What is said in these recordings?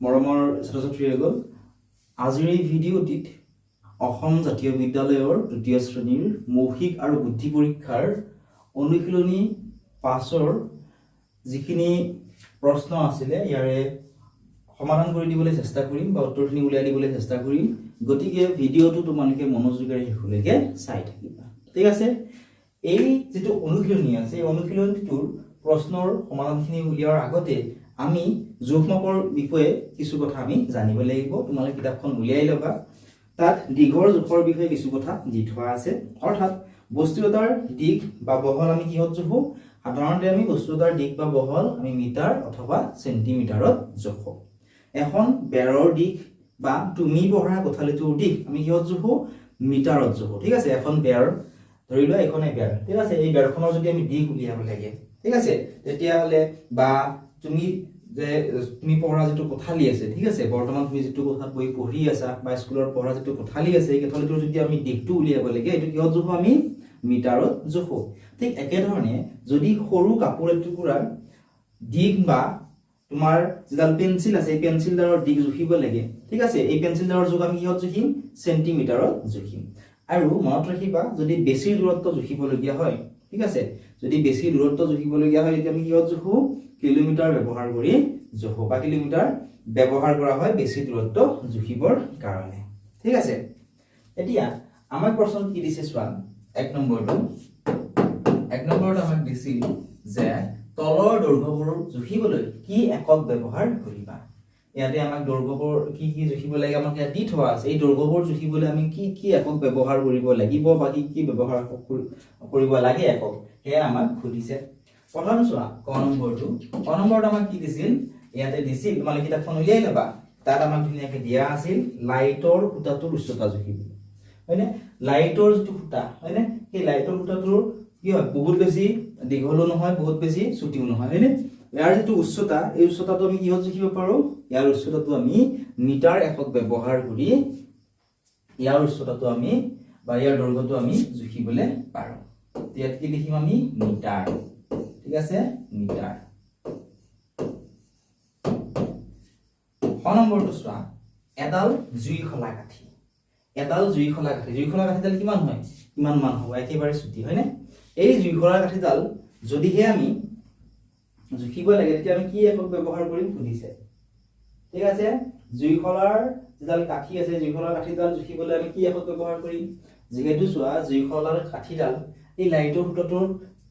মৰমৰ ছাত্ৰ-ছাত্ৰীসকল, আজিৰ এই ভিডিঅ'টিত অসম জাতীয় বিদ্যালয়ৰ তৃতীয় শ্ৰেণীৰ মৌখিক আৰু বুদ্ধি পৰীক্ষাৰ অনুশীলনী 5ৰ যিখিনি প্ৰশ্ন আছিলে ইয়াৰে সমাধান কৰি দিবলৈ চেষ্টা কৰিম বা উত্তৰখিনি উলিয়াই দিবলৈ চেষ্টা কৰিম। গতিকে ভিডিঅ'টো তোমালোকে মনোযোগেৰে শেষলৈকে চাই থাকিবা। ঠিক আছে, এই যেটো অনুশীলনী আছে এই অনুশীলনীটোৰ প্ৰশ্নৰ সমাধানখিনি উলিয়াৰ আগতে আমি জোখমাপৰ বিষয়ে কিছু কথা আমি জানিব লাগিব। তোমালোকে কিতাপখন উলিয়াই ল'বা। তাত দীঘৰ জোখৰ বিষয়ে কিছু কথা দি থোৱা আছে। অৰ্থাৎ বস্তু এটাৰ দিশ বা বহল আমি কিহত জোখো? সাধাৰণতে আমি বস্তু এটাৰ দিশ বা বহল আমি মিটাৰ অথবা সেন্টিমিটাৰত জোখো। এখন বেৰৰ দিশ বা তুমি পঢ়া কোঠালিটোৰ দিশ আমি কিহত জোখো? মিটাৰত জোখো। ঠিক আছে, এখন বেৰ ধৰি লোৱা এখনে বেৰ। ঠিক আছে, এই বেৰখনৰ যদি আমি দিশ উলিয়াব লাগে, ঠিক আছে, তেতিয়াহ'লে বা তুমি পঢ়া যেটো কোঠালি আছে, ঠিক আছে, বৰ্তমান তুমি যেটো কোঠাত বহি পঢ়ি আছা বা স্কুলত পঢ়া যেটো কোঠালি আছে এই কোঠালিটোৰ যদি আমি দিশটো উলিয়াব লাগে এইটো কিহত জোখো? আমি মিটাৰত জোখো। ঠিক একেধৰণে যদি সৰু কাপোৰ এটুকুৰাৰ দিশ বা তোমাৰ যেডাল পেন্সিল আছে এই পেন্সিলডালৰ দিশ জুখিব লাগে, ঠিক আছে, এই পেন্সিলডালৰ জোখ আমি কিহত জুখিম? সেন্টিমিটাৰত জুখিম। আৰু মনত ৰাখিবা যদি বেছি দূৰত্ব জুখিবলগীয়া হয়, ঠিক আছে, যদি বেছি দূৰত্ব জুখিবলগীয়া হয় তেতিয়া আমি কিহত জুখো? কিলোমিটাৰ ব্যৱহাৰ কৰি জোখো বা কিলোমিটাৰ ব্যৱহাৰ কৰা হয় বেছি দূৰত্ব জুখিবৰ কাৰণে। ঠিক আছে, এতিয়া আমাক প্ৰশ্ন কি দিছে চোৱা। এক নম্বৰত আমাক দিছিল যে তলৰ দৈৰ্ঘ্যবোৰ জুখিবলৈ কি একক ব্যৱহাৰ কৰিবা। ইয়াতে আমাক দৈৰ্ঘ্যবোৰ কি কি জুখিব লাগে আমাক ইয়াত দি থোৱা আছে। এই দৈৰ্ঘ্যবোৰ জুখিবলৈ আমি কি কি একক ব্যৱহাৰ কৰিব লাগিব বা কি কি ব্যৱহাৰ কৰিব লাগে একক সেয়া আমাক সুধিছে। প্ৰথম চোৱা ক নম্বৰত আমাক কি দিছিল? ইয়াতে দিছিল, তোমালোকে কিতাপখন উলিয়াই ল'বা। তাত আমাক ধুনীয়াকে দিয়া আছিল লাইটৰ খুঁটাটোৰ উচ্চতা জুখিবলৈ, হয়নে? লাইটৰ যেটো খুঁটা, হয়নে, সেই লাইটৰ খুঁটাটোৰ কি হয়? বহুত বেছি দীঘলো নহয়, বহুত বেছি চুটিও নহয়, হয়নে? ইয়াৰ যেটো উচ্চতা এই উচ্চতাটো আমি কিহত জুখিব পাৰো? ইয়াৰ উচ্চতাটো আমি মিটাৰ একক ব্যৱহাৰ কৰি ইয়াৰ উচ্চতাটো আমি বা ইয়াৰ দৈৰ্ঘ্যটো আমি জুখিবলৈ পাৰো। ইয়াত কি লিখিম? আমি মিটাৰ। ঠিক আছে, মিটাৰ। খ নম্বৰটো চোৱা, এডাল জুইশলা কাঠি। এডাল জুইশলা কাঠিডাল কিমান হয়? কিমান মান হ'ব? একেবাৰে চুটি, হয়নে? এই জুইশলা কাঠিডাল যদিহে আমি জুখিব লাগে তেতিয়া আমি কি একক ব্যৱহাৰ কৰিম সুধিছে। ঠিক আছে, জুইশলাৰ যেডাল কাঠি আছে জুইশলাৰ কাঠিডাল জুখিবলৈ আমি কি একক ব্যৱহাৰ কৰিম? যিহেতু চোৱা জুইশলাৰ কাঠিডাল এই লাইটৰ খুঁটাটোৰ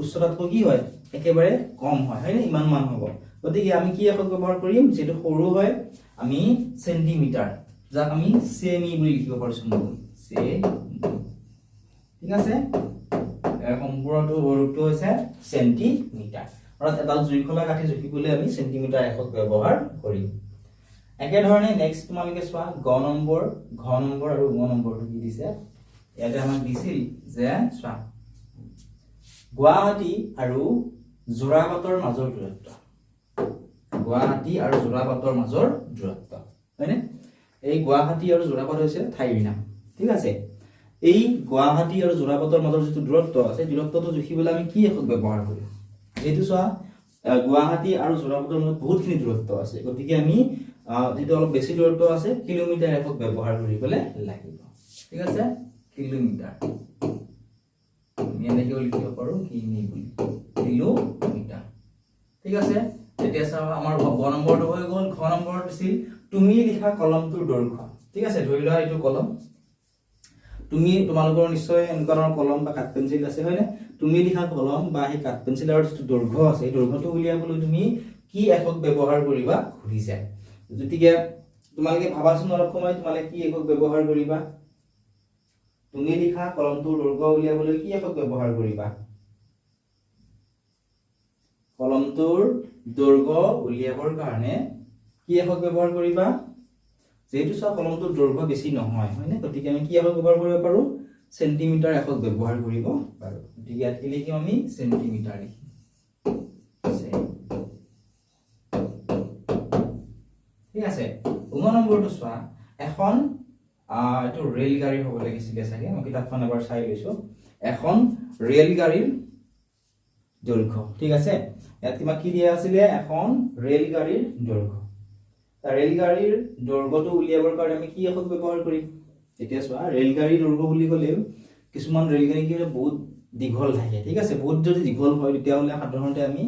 উচ্চতাতকৈ কি হয়? একেবাৰে কম হয়, হয়নে? ইমান মান হ'ব। গতিকে আমি কি একক ব্যৱহাৰ কৰিম? যেটো সৰু হয় আমি সেন্টিমিটাৰ, যাক আমি সেমি বুলি লিখিব পাৰো। সেমি। ঠিক আছে, সম্পূৰ্ণ ৰূপটো হৈছে সেন্টিমিটাৰ। অৰ্থাৎ এডাল জুইশলা কাঠি জুখিবলৈ আমি সেন্টিমিটাৰ একক ব্যৱহাৰ কৰিম। একেধৰণে নেক্সট তোমালোকে চোৱা ঘ নম্বৰ আৰু ঙ নম্বৰটো কি দিছে। ইয়াতে আমাক দিছিল যে চোৱা গুৱাহাটী আৰু যোৰাবাটৰ মাজৰ দূৰত্ব। গুৱাহাটী আৰু যোৰাবাটৰ মাজৰ দূৰত্ব, হয়নে? এই গুৱাহাটী আৰু যোৰাবাট হৈছে ঠাইৰ নাম। ঠিক আছে, এই গুৱাহাটী আৰু যোৰাবাটৰ মাজৰ যিটো দূৰত্ব আছে দূৰত্বটো জুখিবলৈ আমি কি একক ব্যৱহাৰ কৰিম? যেহেতু চোৱা গুৱাহাটী আৰু যোৰাবাটৰ মাজত বহুতখিনি দূৰত্ব আছে, গতিকে আমি যেটো অলপ বেছি দূৰত্ব আছে কিলোমিটাৰ একক ব্যৱহাৰ কৰিবলৈ লাগিব। ঠিক আছে, কিলোমিটাৰ। আমি এনেকৈ লিখিব পাৰো কিমি বুলি, কিলোমিটাৰ। ঠিক আছে, এতিয়া চাও আমাৰ গ নম্বৰটো হৈ গ'ল। ঘ নম্বৰত আছিল তুমি লিখা কলমটোৰ দৈৰ্ঘ্য। ঠিক আছে, ধৰি লোৱা এইটো কলম। তোমালোকৰ নিশ্চয় এনেকুৱা ধৰণৰ কলম বা কাঠ পেঞ্চিল আছে, হয়নে? তুমি লিখা কলম বা সেই কাঠ পেঞ্চিলৰ যিটো দৈৰ্ঘ্য আছে এই দৈৰ্ঘ্যটো উলিয়াবলৈ তুমি কি একক ব্যৱহাৰ কৰিবা সুধিছে। গতিকে তোমালোকে ভাবাচোন অলপ সময় তোমালোকে কি একক ব্যৱহাৰ কৰিবা? তুমি লিখা কলমটোৰ দৈৰ্ঘ্য উলিয়াবলৈ কি একক ব্যৱহাৰ কৰিবা? কলমটোৰ দৈৰ্ঘ্য উলিয়াবৰ কাৰণে কি একক ব্যৱহাৰ কৰিবা? যেহেতু চোৱা কলমটোৰ দৈৰ্ঘ্য বেছি নহয়, হয়নে? গতিকে আমি কি একক ব্যৱহাৰ কৰিব পাৰো? সেন্টিমিটাৰ একক ব্যৱহাৰ কৰিব পাৰো। গতিকে ইয়াত কি লিখিম? আমি সেন্টিমিটাৰ লিখিম। ঠিক আছে, ঙ নম্বৰটো চোৱা এখন এইটো ৰেল গাড়ী হ'ব লাগিছিলে চাগে, মই কিতাপখন এবাৰ চাই লৈছো। এখন ৰেল গাড়ীৰ দৈৰ্ঘ্য। ঠিক আছে, ইয়াত কিবা কি দিয়া আছিলে? এখন ৰেল গাড়ীৰ দৈৰ্ঘ্য। ৰেলগাড়ীৰ দৈৰ্ঘ্যটো উলিয়াবৰ কাৰণে আমি কি একক ব্যৱহাৰ কৰিম এতিয়া চোৱা ৰেলগাড়ীৰ দৈৰ্ঘ্য বুলি ক'লে কিছুমান ৰেলগাড়ী কি বহুত দীঘল থাকে ঠিক আছে বহুত যদি দীঘল হয় তেতিয়াহ'লে সাধাৰণতে আমি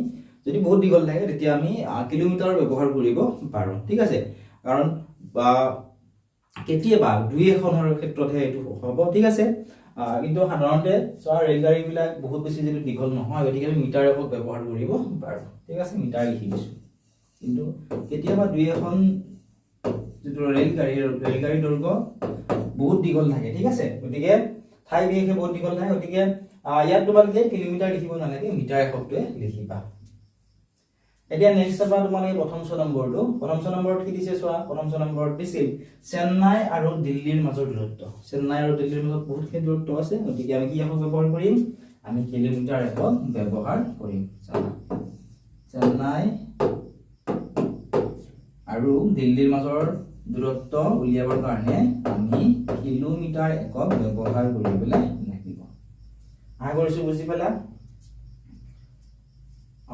যদি বহুত দীঘল থাকে তেতিয়া আমি কিলোমিটাৰ ব্যৱহাৰ কৰিব পাৰো ঠিক আছে কাৰণ কেতিয়াবা দুই এখনৰ ক্ষেত্ৰতহে এইটো হ'ব ঠিক আছে কিন্তু সাধাৰণতে চোৱা ৰেলগাড়ী বিলাক বহুত বেছি যদি দীঘল নহয় গতিকে আমি মিটাৰ একক ব্যৱহাৰ কৰিব পাৰো ঠিক আছে মিটাৰ লিখি দিছো কিন্তু কেতিয়াবা দুই এখন যেটো ৰেলগাড়ীৰ দৈৰ্ঘ্য বহুত দীঘল থাকে ঠিক আছে গতিকে ঠাই বিশেষে বহুত দীঘল থাকে গতিকে ইয়াত তোমালোকে কিলোমিটাৰ লিখিব নালাগে মিটাৰ এককটোৱে লিখিবা এতিয়া নেক্সট চাবা তোমালোকে প্ৰথম 6 নম্বৰত কি দিছে চোৱা প্ৰথম 6 নম্বৰত দিছিল চেন্নাই আৰু দিল্লীৰ মাজৰ দূৰত্ব চেন্নাই আৰু দিল্লীৰ মাজত বহুতখিনি দূৰত্ব আছে গতিকে আমি কি একক ব্যৱহাৰ কৰিম আমি কিলোমিটাৰ একক ব্যৱহাৰ কৰিম চেন্নাই আৰু দিল্লীৰ মাজৰ দূৰত্ব উলিয়াবৰ কাৰণে আমি কিলোমিটাৰ একক ব্যৱহাৰ কৰিবলৈ লাগিব আশা কৰিছো বুজি পালা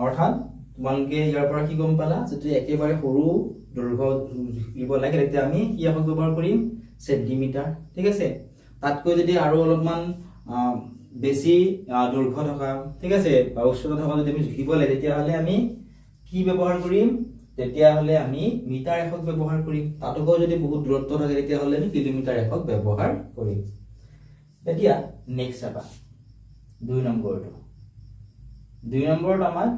অৰ্থাৎ তোমালোকে ইয়াৰ পৰা কি গম পালা যে একেবাৰে সৰু দৈৰ্ঘ্য লিখিব লাগে তেতিয়া আমি কি একক ব্যৱহাৰ কৰিম সেন্টিমিটাৰ ঠিক আছে তাতকৈ যদি আৰু অলপমান বেছি দৈৰ্ঘ্য থকা ঠিক আছে বা উচ্চতা থকা যদি আমি লিখিব লাগে তেতিয়াহ'লে আমি কি ব্যৱহাৰ কৰিম তেতিয়াহ'লে আমি মিটাৰ একক ব্যৱহাৰ কৰিম তাতকৈ যদি বহুত দূৰত্ব থাকে তেতিয়াহ'লে আমি কিলোমিটাৰ একক ব্যৱহাৰ কৰিম এতিয়া নেক্সট চাবা 2 নম্বৰত আমাক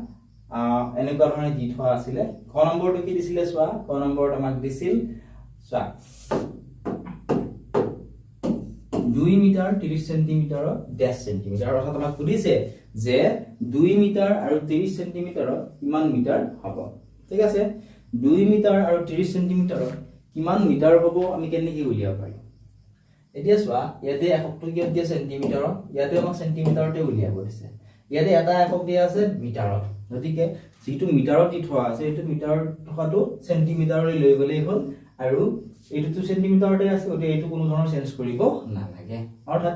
এনেকুৱা ধৰণে দি থোৱা আছিল ক নম্বৰটো কি দিছিলে চোৱা ক নম্বৰত আমাক দিছিল চোৱা 2 মিটাৰ 30 সেন্টিমিটাৰত 10 সেন্টিমিটাৰ অৰ্থাৎ আমাক সুধিছে যে 2 মিটাৰ আৰু 30 সেন্টিমিটাৰত কিমান মিটাৰ হ'ব ঠিক আছে 2 মিটাৰ আৰু 30 সেন্টিমিটাৰত কিমান মিটাৰ হ'ব আমি কেনেকৈ উলিয়াব পাৰিম এতিয়া চোৱা ইয়াতে এককটো কি দিয়া সেন্টিমিটাৰত ইয়াতে আমাক সেন্টিমিটাৰতে উলিয়াব দিছে ইয়াতে এটা একক দিয়া আছে মিটাৰত গতিকে যেটো মিটাৰত দি থোৱা আছে এটো মিটাৰ থকাটো সেন্টিমিটাৰলৈ লৈ গলেই হ'ল আৰু এইটো সেন্টিমিটাৰতে আছে গতিকে এইটো কোনো ধৰণৰ চেঞ্জ কৰিব নালাগে অৰ্থাৎ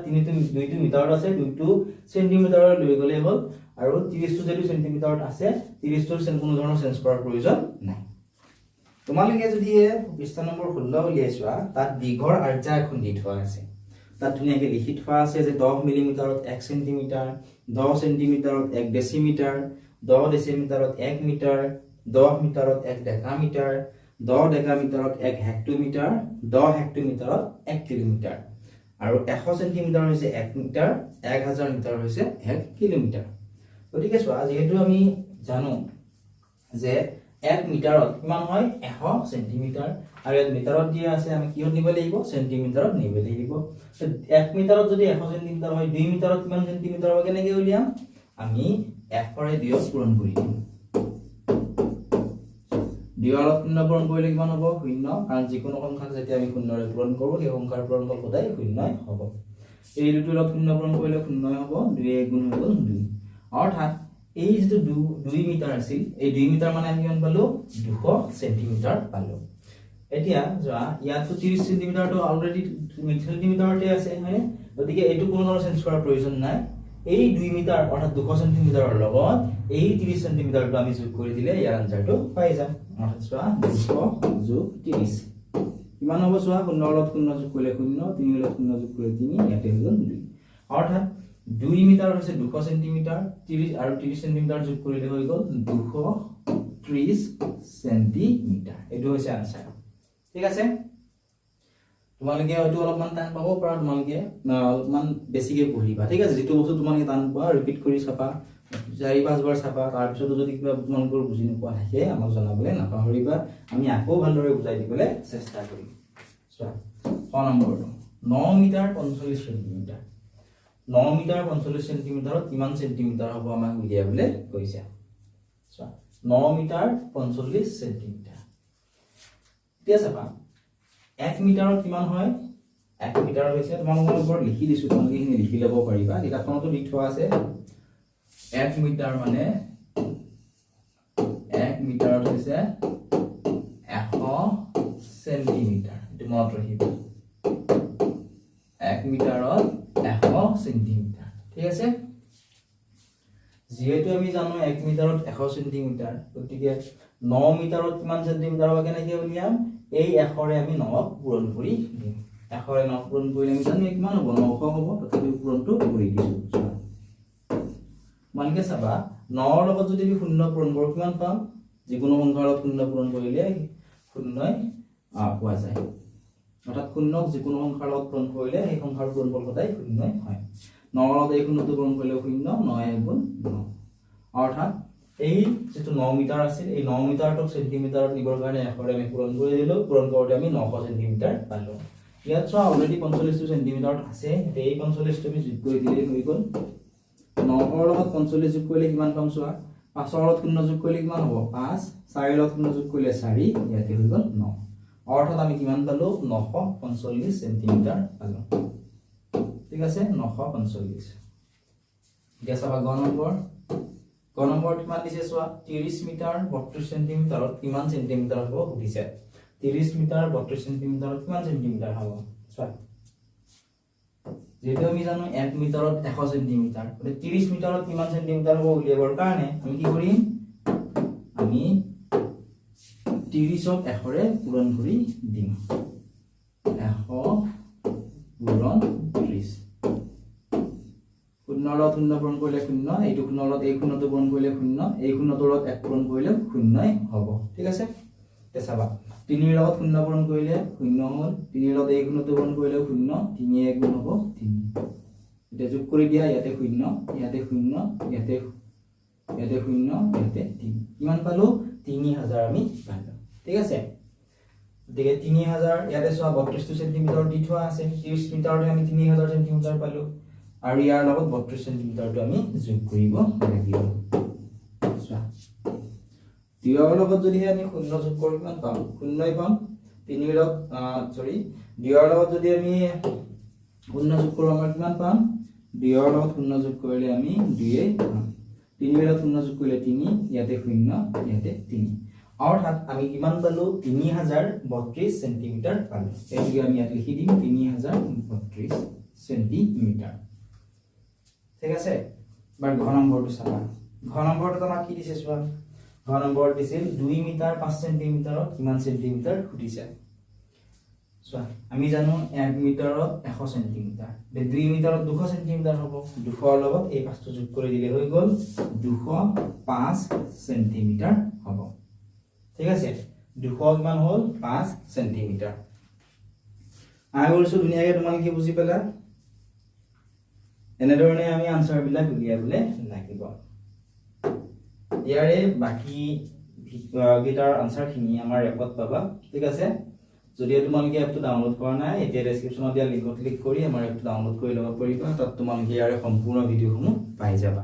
দুইটো মিটাৰত আছে দুইটো সেন্টিমিটাৰলৈ লৈ গলেই হ'ল আৰু 30 টো যেটো সেন্টিমিটাৰত আছে 30 টোৰ কোনো ধৰণৰ চেঞ্জ কৰাৰ প্ৰয়োজন নাই তোমালোকে যদি পৃষ্ঠা নম্বৰ 16 উলিয়াইছোৱা তাত দীঘৰ আৰ্যা এখন দি থোৱা আছে তাত ধুনিয়াকে লিখি থোৱা আছে যে 10 মিলিমিটাৰত 1 সেন্টিমিটাৰ 10 সেন্টিমিটাৰত 1 ডেসিমিটাৰ 10 ডেসিমিটাৰত 1 মিটাৰ 10 মিটাৰত 1 ডেকামিটাৰ 10 ডেকামিটাৰত 1 হেক্টোমিটাৰ 10 হেক্টোমিটাৰত 1 কিলোমিটাৰ আৰু 100 সেন্টিমিটাৰ হৈছে 1 মিটাৰ 1000 মিটাৰ হৈছে 1 কিলোমিটাৰ গতিকে চোৱা যেহেতু আমি জানো যে 1 মিটাৰত কিমান হয় 100 সেন্টিমিটাৰ আৰু ইয়াত মিটাৰত দিয়া আছে আমি কিহত নিব লাগিব সেন্টিমিটাৰত নিব লাগিব 1 মিটাৰত যদি 100 সেন্টিমিটাৰ হয় 2 মিটাৰত কিমান সেন্টিমিটাৰ হ'ব কেনেকৈ উলিয়াম আমি 1 ৰে 2 পূৰণ কৰি দিম 2 ৰ 0 পূৰণ কৰিলে কিমান হ'ব 0 কাৰণ যিকোনো সংখ্যাক যেতিয়া আমি 0 ৰে পূৰণ কৰো সেই সংখ্যাৰ পূৰণফল সদায় 0 হ'ব এই দুটোৰ 0 পূৰণ কৰিলে 0 হ'ব 2 গুণ হৈ গ'ল 2 অৰ্থাৎ এই যেটো 2 মিটাৰ আছিল এই 2 মিটাৰ মানে আমি কিমান পালো 200 সেন্টিমিটাৰ পালো এতিয়া যোৱা ইয়াতো 30 সেন্টিমিটাৰটো অলৰেডি সেন্টিমিটাৰতে আছে হয় গতিকে এইটো কোনো ধৰণৰ চেঞ্জ কৰাৰ প্ৰয়োজন নাই এই 2 মিটাৰ অৰ্থাৎ 200 সেন্টিমিটাৰৰ লগত এই 30 সেন্টিমিটাৰটো আমি যোগ কৰি দিলে ইয়াৰ আনসাৰটো পাই যাম অৰ্থাৎ চোৱা 200 যোগ 30 কিমান হ'ব চোৱা 0 লগত 0 যোগ কৰিলে 0 3 লগত 0 যোগ কৰিলে 3 ইয়াতে হৈ গ'ল 2 অৰ্থাৎ 2 মিটাৰ হৈছে 200 সেন্টিমিটাৰ 30 আৰু 30 সেন্টিমিটাৰ যোগ কৰিলে হৈ গ'ল 230 সেন্টিমিটাৰ এটো হৈছে আনসাৰ ঠিক আছে তোমালোকে হয়তো অলপমান টান পাব পৰা তোমালোকে অলপমান বেছিকে পঢ়িবা ঠিক আছে যেটো বস্তু তোমালোকে টান পোৱা ৰিপিট কৰি চাবা 4-5 বাৰ চাবা তাৰ পিছত যদি কিবা তোমালোকৰ বুজি নোপোৱা থাকে আমাক জনাবলে নাপাহৰিবা আমি আকৌ ভালদৰে বুজাই দিবলৈ চেষ্টা কৰিম চোৱা ক নম্বৰটো 9 মিটাৰ 45 সেন্টিমিটাৰ 9 মিটাৰ 45 সেন্টিমিটাৰত কিমান সেন্টিমিটাৰ হ'ব আমাক উলিয়াবলৈ কৈছে চোৱা 9 মিটাৰ 45 সেন্টিমিটাৰ এতিয়া চাবা 1 মিটাৰত কিমান হয় 1 মিটাৰত হৈছে তোমালোকৰ ওপৰত লিখি দিছো তোমালোকে এখিনি লিখি ল'ব পাৰিবা কিতাপখনতো দি থোৱা আছে 1 মিটাৰ মানে 1 মিটাৰত হৈছে 100 সেন্টিমিটাৰ এটো মনত ৰাখিবা 1 মিটাৰত 100 সেন্টিমিটাৰ ঠিক আছে যেহেতু আমি জানো 1 মিটাৰত 100 সেন্টিমিটাৰ গতিকে 9 মিটাৰত কিমান সেন্টিমিটাৰ হ'ব কেনেকৈ উলিয়াম এই 100ৰে আমি 9ক পূৰণ কৰি দিম 100ৰে 9 পূৰণ কৰিলে আমি জানো কিমান হ'ব 900 হ'ব তথাপি পূৰণটো কৰি দিছো মানকে চাবা 9ৰ লগত যদি আমি 0 পূৰণ কৰো কিমান পাম যিকোনো সংখ্যাৰ লগত 0 পূৰণ কৰিলে 0ই পোৱা যায় অৰ্থাৎ 0ক যিকোনো সংখ্যাৰ লগত পূৰণ কৰিলে সেই সংখ্যাৰ পূৰণফল সদায় 0ই হয় 9ৰ লগত এই 0টো পূৰণ কৰিলে 0 9 গুণ 9 অৰ্থাৎ এই যেটো 9 মিটাৰ আছিল এই 9 মিটাৰটোক সেন্টিমিটাৰত নিবৰ কাৰণে 100ৰে আমি পূৰণ কৰি দিলো পূৰণ কৰোতে আমি 900 সেন্টিমিটাৰ পালো ইয়াত চোৱা অলৰেডি 45 সেন্টিমিটাৰত আছে এই 45 টো আমি যোগ কৰি দিলে হৈ গ'ল 9ৰ লগত 45 যোগ কৰিলে কিমান পাম চোৱা 5ৰ লগত 0 যোগ কৰিলে কিমান হ'ব 5 4ৰ লগত 0 যোগ কৰিলে 4 ইয়াতে হৈ গ'ল 9 অৰ্থাৎ আমি কিমান পালো 945 সেন্টিমিটাৰ পালো ঠিক আছে 945 এতিয়া চাবা গ নম্বৰ কিমান দিছে চোৱা 30 মিটাৰ 32 সেন্টিমিটাৰত কিমান সেন্টিমিটাৰ হ'ব সুধিছে 30 মিটাৰ 32 সেন্টিমিটাৰত কিমান সেন্টিমিটাৰ হ'ব চোৱা যেটো আমি জানো 1 মিটাৰত 100 সেন্টিমিটাৰ মানে 30 মিটাৰত কিমান সেন্টিমিটাৰ হ'ব উলিয়াবৰ কাৰণে আমি কি কৰিম আমি 30ক 100ৰে পূৰণ কৰি দিম 100 পূৰণ 30 0 লগত 0 পূৰণ কৰিলে 0 এইটো 0 লগত এই 0টো পূৰণ কৰিলে 0 এই 0টোৰ লগত 1 পূৰণ কৰিলে 0ই হ'ব ঠিক আছে তে চাবা 3 ৰ লগত 0 পূৰণ কৰিলে 0 হ'ল 3 ৰ লগত এই 0টো পূৰণ কৰিলে 0 3 1 গুণ হ'ব 3 এটা যোগ কৰি দিয়া ইয়াতে 0 ইয়াতে 0 ইয়াতে 0 ইয়াতে 3 কিমান পালো 3000 আমি পালো ঠিক আছে গতিকে 3000 ইয়াতে চোৱা 32 সেন্টিমিটাৰ দি থোৱা আছে 30 মিটাৰতে আমি 3000 সেন্টিমিটাৰ পালো আৰু ইয়াৰ লগত 32 সেন্টিমিটাৰটো আমি যোগ কৰিব লাগিব চোৱা দিয়ৰ লগত যদি আমি 0 যোগ কৰো কিমান পাম 0ই পাম 3 ৰ সৰি দিয়ৰ লগত যদি আমি 0 যোগ কৰো আমাৰ কিমান পাম দিয়ৰ লগত 0 যোগ কৰিলে আমি 2 পাম 3 ৰ লগত 0 যোগ কৰিলে 3 ইয়াতে 0 ইয়াতে 3 অৰ্থাৎ আমি কিমান পালো 3032 সেন্টিমিটাৰ পালো এইটো আমি ইয়াত লিখি দিম 3032 সেন্টিমিটাৰ ঠিক আছে বাৰ ঘ নম্বৰটো চাবা ঘ নম্বৰটো আমাক কি দিছে চোৱা ঘ নম্বৰ দিছিল 2 মিটাৰ 5 সেন্টিমিটাৰত কিমান সেন্টিমিটাৰ সুধিছে চোৱা আমি জানো 1 মিটাৰত 100 সেন্টিমিটাৰ 2 মিটাৰত 200 সেন্টিমিটাৰ হ'ব 200 ৰ লগত এই 5টো যোগ কৰি দিলে হৈ গ'ল 205 সেন্টিমিটাৰ হ'ব ঠিক আছে 200 কিমান হ'ল 5 সেন্টিমিটাৰ আশা কৰিছো ধুনীয়াকৈ তোমালোকে বুজি পালা এনেধৰণে আমি আনসাৰ বিলাক উলিয়াবলৈ লাগিব ইয়াৰে বাকি গিটাৰ আনসাৰ খিনি আমাৰ এপত পাবা ঠিক আছে যদি তোমালোকে এপটো ডাউনলোড কৰা নাই এতিয়া ডেসক্ৰিপচনত দিয়া লিংকত ক্লিক কৰি আমাৰ এপটো ডাউনলোড কৰি ল'ব পাৰিবা তাত তোমালোকে ইয়াৰে সম্পূৰ্ণ ভিডিঅ'সমূহ পাই যাবা